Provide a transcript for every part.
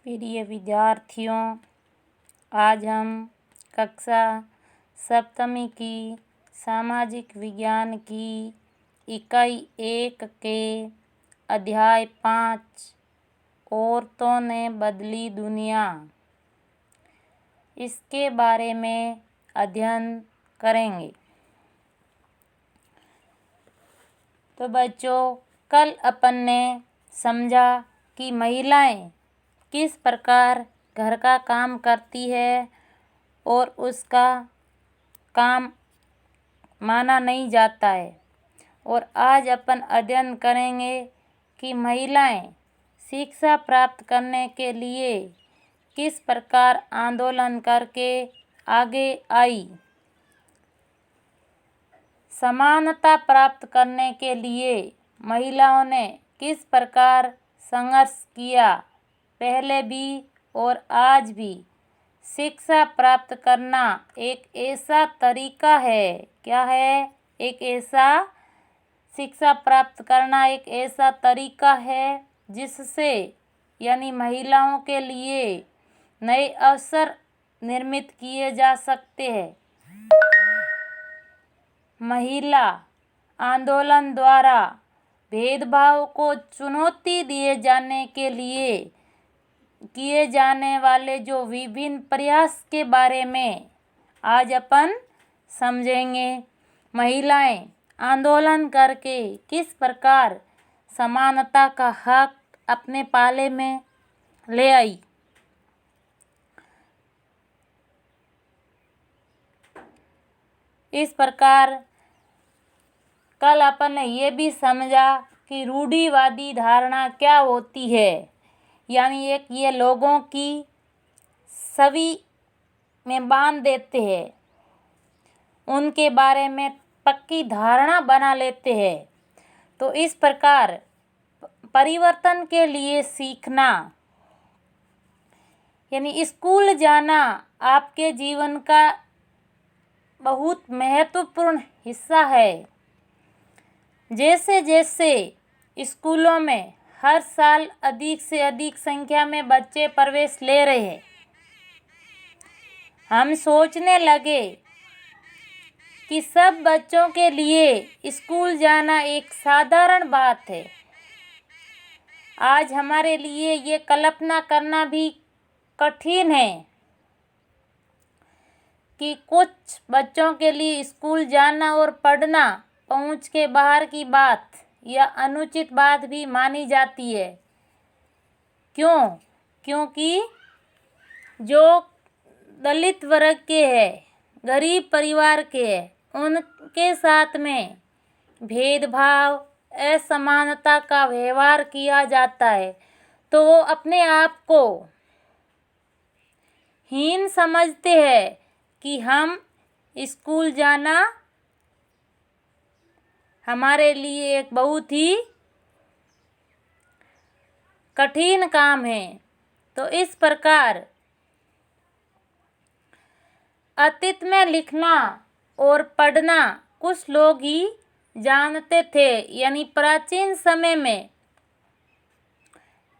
प्रिय विद्यार्थियों, आज हम कक्षा सप्तमी की सामाजिक विज्ञान की इकाई 1 के अध्याय 5 औरतों ने बदली दुनिया, इसके बारे में अध्ययन करेंगे। तो बच्चों, कल अपन ने समझा कि महिलाएं किस प्रकार घर का काम करती है और उसका काम माना नहीं जाता है। और आज अपन अध्ययन करेंगे कि महिलाएं शिक्षा प्राप्त करने के लिए किस प्रकार आंदोलन करके आगे आई। समानता प्राप्त करने के लिए महिलाओं ने किस प्रकार संघर्ष किया, पहले भी और आज भी। शिक्षा प्राप्त करना एक ऐसा तरीका है, क्या है? शिक्षा प्राप्त करना एक ऐसा तरीका है जिससे यानी महिलाओं के लिए नए अवसर निर्मित किए जा सकते हैं। महिला आंदोलन द्वारा भेदभाव को चुनौती दिए जाने के लिए किए जाने वाले जो विभिन्न प्रयास के बारे में आज अपन समझेंगे। महिलाएं आंदोलन करके किस प्रकार समानता का हक अपने पाले में ले आई। इस प्रकार कल अपन ने ये भी समझा कि रूढ़िवादी धारणा क्या होती है, यानी एक ये लोगों की छवि में बांध देते हैं, उनके बारे में पक्की धारणा बना लेते हैं। तो इस प्रकार परिवर्तन के लिए सीखना यानी स्कूल जाना आपके जीवन का बहुत महत्वपूर्ण हिस्सा है। जैसे जैसे स्कूलों में हर साल अधिक से अधिक संख्या में बच्चे प्रवेश ले रहे हैं, हम सोचने लगे कि सब बच्चों के लिए स्कूल जाना एक साधारण बात है। आज हमारे लिए ये कल्पना करना भी कठिन है कि कुछ बच्चों के लिए स्कूल जाना और पढ़ना पहुंच के बाहर की बात या अनुचित बात भी मानी जाती है। क्यों? क्योंकि जो दलित वर्ग के हैं, गरीब परिवार के हैं, उनके साथ में भेदभाव, असमानता का व्यवहार किया जाता है, तो वो अपने आप को हीन समझते हैं कि हम स्कूल जाना हमारे लिए एक बहुत ही कठिन काम है। तो इस प्रकार अतीत में लिखना और पढ़ना कुछ लोग ही जानते थे, यानी प्राचीन समय में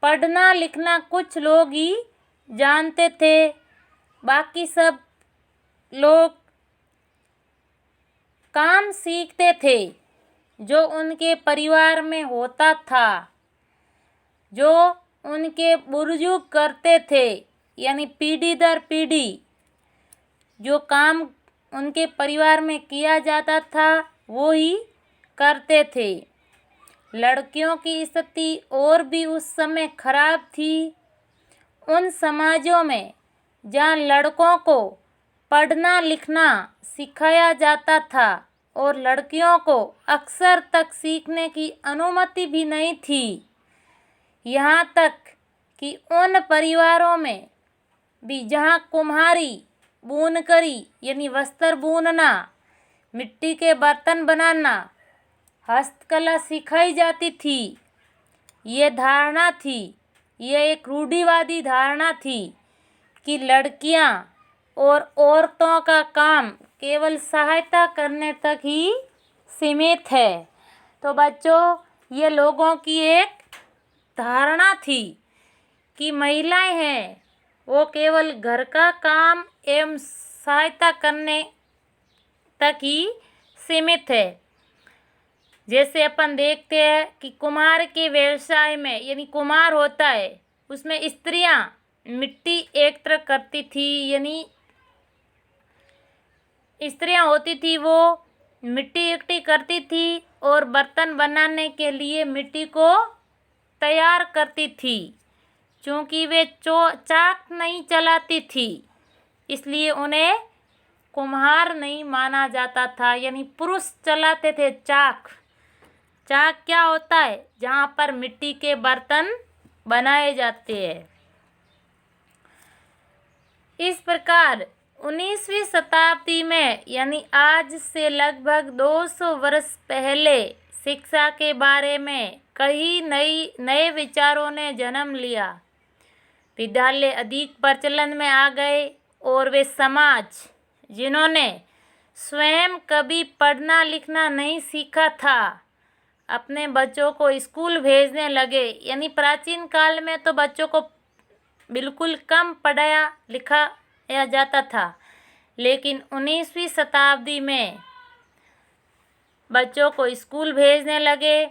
पढ़ना लिखना कुछ लोग ही जानते थे, बाकी सब लोग काम सीखते थे जो उनके परिवार में होता था, जो उनके बुजुर्ग करते थे, यानी पीढ़ी दर पीढ़ी जो काम उनके परिवार में किया जाता था वो ही करते थे। लड़कियों की स्थिति और भी उस समय खराब थी। उन समाजों में जहाँ लड़कों को पढ़ना लिखना सिखाया जाता था और लड़कियों को अक्षर तक सीखने की अनुमति भी नहीं थी, यहाँ तक कि उन परिवारों में भी जहाँ कुम्हारी, बुनकरी यानी वस्त्र बुनना, मिट्टी के बर्तन बनाना, हस्तकला सिखाई जाती थी, ये धारणा थी, ये एक रूढ़िवादी धारणा थी कि लड़कियां और औरतों का काम केवल सहायता करने तक ही सीमित है। तो बच्चों, ये लोगों की एक धारणा थी कि महिलाएं हैं वो केवल घर का काम एवं सहायता करने तक ही सीमित है। जैसे अपन देखते हैं कि कुम्हार के व्यवसाय में यानी कुम्हार होता है उसमें स्त्रियां मिट्टी एकत्र करती थी, यानी स्त्रियां होती थी वो मिट्टी इकट्ठी करती थी और बर्तन बनाने के लिए मिट्टी को तैयार करती थी। चूँकि वे चाक नहीं चलाती थी इसलिए उन्हें कुम्हार नहीं माना जाता था, यानी पुरुष चलाते थे चाक। चाक क्या होता है? जहाँ पर मिट्टी के बर्तन बनाए जाते हैं। इस प्रकार 19वीं शताब्दी में यानी आज से लगभग 200 वर्ष पहले शिक्षा के बारे में कई नए विचारों ने जन्म लिया। विद्यालय अधिक प्रचलन में आ गए और वे समाज जिन्होंने स्वयं कभी पढ़ना लिखना नहीं सीखा था अपने बच्चों को स्कूल भेजने लगे। यानी प्राचीन काल में तो बच्चों को बिल्कुल कम पढ़ाया लिखाया जाता था, लेकिन 19वीं शताब्दी में बच्चों को स्कूल भेजने लगे।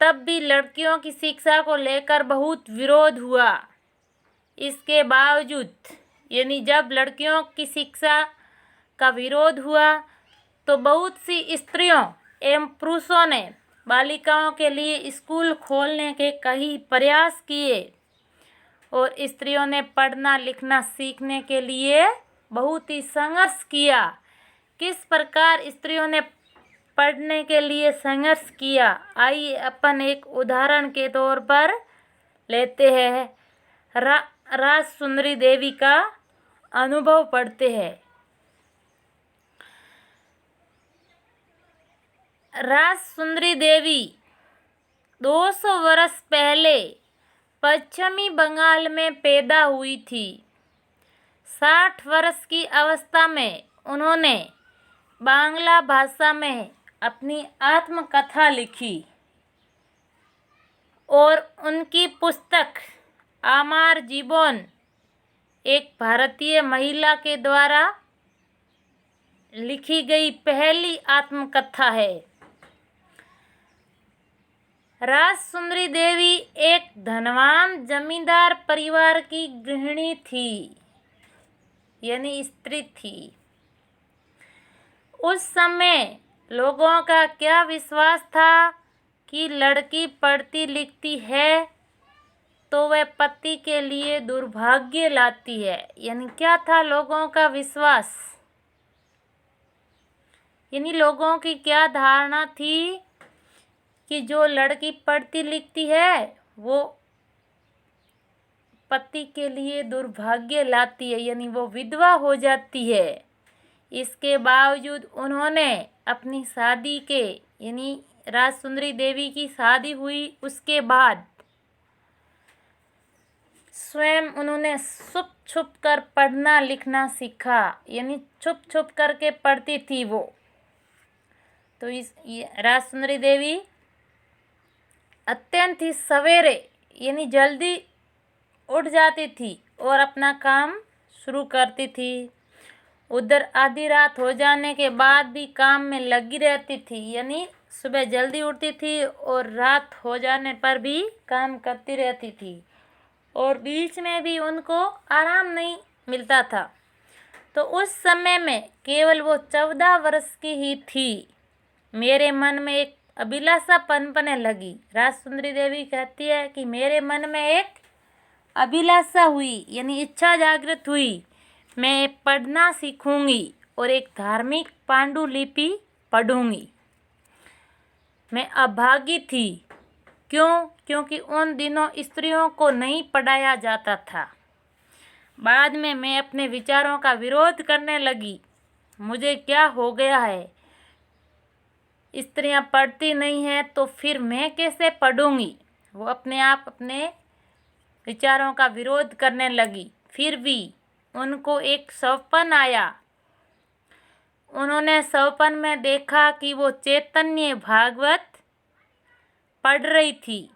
तब भी लड़कियों की शिक्षा को लेकर बहुत विरोध हुआ। इसके बावजूद यानी जब लड़कियों की शिक्षा का विरोध हुआ तो बहुत सी स्त्रियों एवं पुरुषों ने बालिकाओं के लिए स्कूल खोलने के कई प्रयास किए और स्त्रियों ने पढ़ना लिखना सीखने के लिए बहुत ही संघर्ष किया। किस प्रकार स्त्रियों ने पढ़ने के लिए संघर्ष किया, आइए अपन एक उदाहरण के तौर पर लेते हैं। राजसुंदरी देवी का अनुभव पढ़ते हैं। राजसुंदरी देवी 200 वर्ष पहले पश्चिमी बंगाल में पैदा हुई थी। 60 वर्ष की अवस्था में उन्होंने बांग्ला भाषा में अपनी आत्मकथा लिखी और उनकी पुस्तक आमार जीवन एक भारतीय महिला के द्वारा लिखी गई पहली आत्मकथा है। राजसुंदरी देवी एक धनवान जमींदार परिवार की गृहिणी थी, यानी स्त्री थी। उस समय लोगों का क्या विश्वास था कि लड़की पढ़ती लिखती है तो वह पति के लिए दुर्भाग्य लाती है। यानी क्या था लोगों का विश्वास, यानी लोगों की क्या धारणा थी कि जो लड़की पढ़ती लिखती है वो पति के लिए दुर्भाग्य लाती है, यानी वो विधवा हो जाती है। इसके बावजूद उन्होंने अपनी शादी के यानी राजसुंदरी देवी की शादी हुई उसके बाद स्वयं उन्होंने छुप छुप कर पढ़ना लिखना सीखा, यानी छुप छुप करके पढ़ती थी वो। तो इस राजसुंदरी देवी अत्यंत ही सवेरे यानी जल्दी उठ जाती थी और अपना काम शुरू करती थी। उधर आधी रात हो जाने के बाद भी काम में लगी रहती थी, यानी सुबह जल्दी उठती थी और रात हो जाने पर भी काम करती रहती थी और बीच में भी उनको आराम नहीं मिलता था। तो उस समय में केवल वो 14 वर्ष की ही थी। मेरे मन में एक अभिलाषा पनपने लगी। राजसुंदरी देवी कहती है कि मेरे मन में एक अभिलाषा हुई, यानी इच्छा जागृत हुई, मैं पढ़ना सीखूंगी और एक धार्मिक पांडुलिपि पढ़ूंगी। मैं अभागी थी। क्यों? क्योंकि उन दिनों स्त्रियों को नहीं पढ़ाया जाता था। बाद में मैं अपने विचारों का विरोध करने लगी। मुझे क्या हो गया है, स्त्रियां पढ़ती नहीं हैं तो फिर मैं कैसे पढ़ूंगी। वो अपने आप अपने विचारों का विरोध करने लगी। फिर भी उनको एक सपना आया। उन्होंने सपन में देखा कि वो चैतन्य भागवत पढ़ रही थी।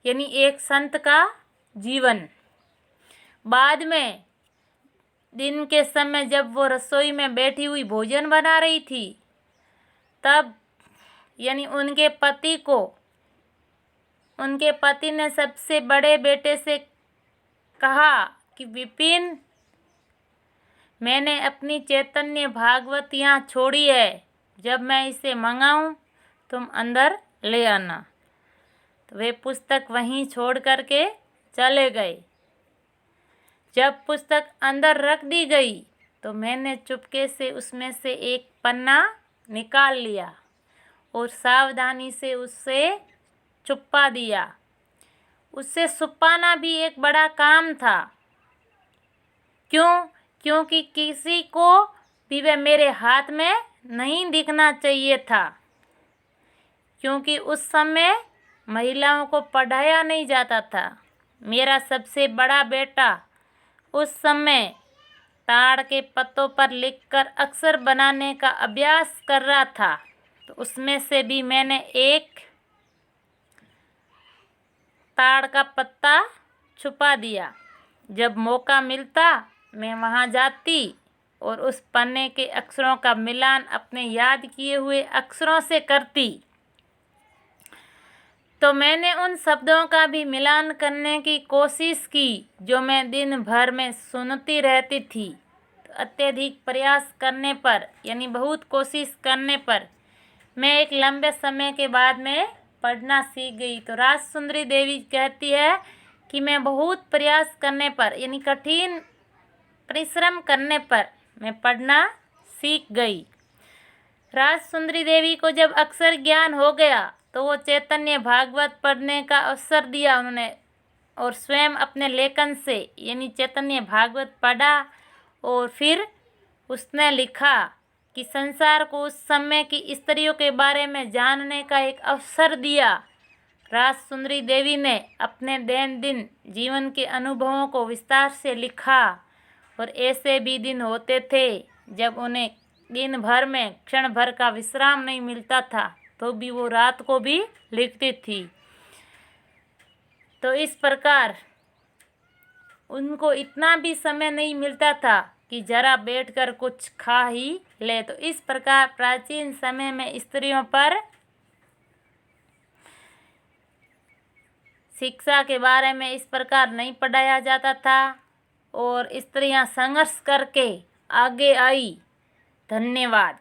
यानी एक संत का जीवन। बाद में दिन के समय जब वो रसोई में बैठी हुई भोजन बना रही थी, तब यानी उनके पति ने सबसे बड़े बेटे से कहा कि विपिन, मैंने अपनी चैतन्य भागवत यहाँ छोड़ी है, जब मैं इसे मंगाऊं तुम अंदर ले आना। तो वे पुस्तक वहीं छोड़ करके चले गए। जब पुस्तक अंदर रख दी गई तो मैंने चुपके से उसमें से एक पन्ना निकाल लिया और सावधानी से उससे छुपा दिया। उससे छुपाना भी एक बड़ा काम था। क्योंकि किसी को भी वह मेरे हाथ में नहीं दिखना चाहिए था, क्योंकि उस समय महिलाओं को पढ़ाया नहीं जाता था। मेरा सबसे बड़ा बेटा उस समय ताड़ के पत्तों पर लिखकर अक्षर बनाने का अभ्यास कर रहा था, तो उसमें से भी मैंने एक ताड़ का पत्ता छुपा दिया। जब मौका मिलता मैं वहाँ जाती और उस पन्ने के अक्षरों का मिलान अपने याद किए हुए अक्षरों से करती। तो मैंने उन शब्दों का भी मिलान करने की कोशिश की जो मैं दिन भर में सुनती रहती थी। तो अत्यधिक प्रयास करने पर, यानी बहुत कोशिश करने पर, मैं एक लंबे समय के बाद में पढ़ना सीख गई। तो राजसुंदरी देवी कहती है कि मैं बहुत प्रयास करने पर, यानी कठिन परिश्रम करने पर मैं पढ़ना सीख गई। राजसुंदरी देवी को जब अक्षर ज्ञान हो गया तो वो चैतन्य भागवत पढ़ने का अवसर दिया उन्होंने, और स्वयं अपने लेखन से यानी चैतन्य भागवत पढ़ा। और फिर उसने लिखा कि संसार को उस समय की स्त्रियों के बारे में जानने का एक अवसर दिया। राजसुंदरी देवी ने अपने दैनंदिन जीवन के अनुभवों को विस्तार से लिखा, और ऐसे भी दिन होते थे जब उन्हें दिन भर में क्षण भर का विश्राम नहीं मिलता था, तो भी वो रात को भी लिखती थी। तो इस प्रकार उनको इतना भी समय नहीं मिलता था कि जरा बैठकर कुछ खा ही ले। तो इस प्रकार प्राचीन समय में स्त्रियों पर शिक्षा के बारे में इस प्रकार नहीं पढ़ाया जाता था, और स्त्रियां संघर्ष करके आगे आई। धन्यवाद।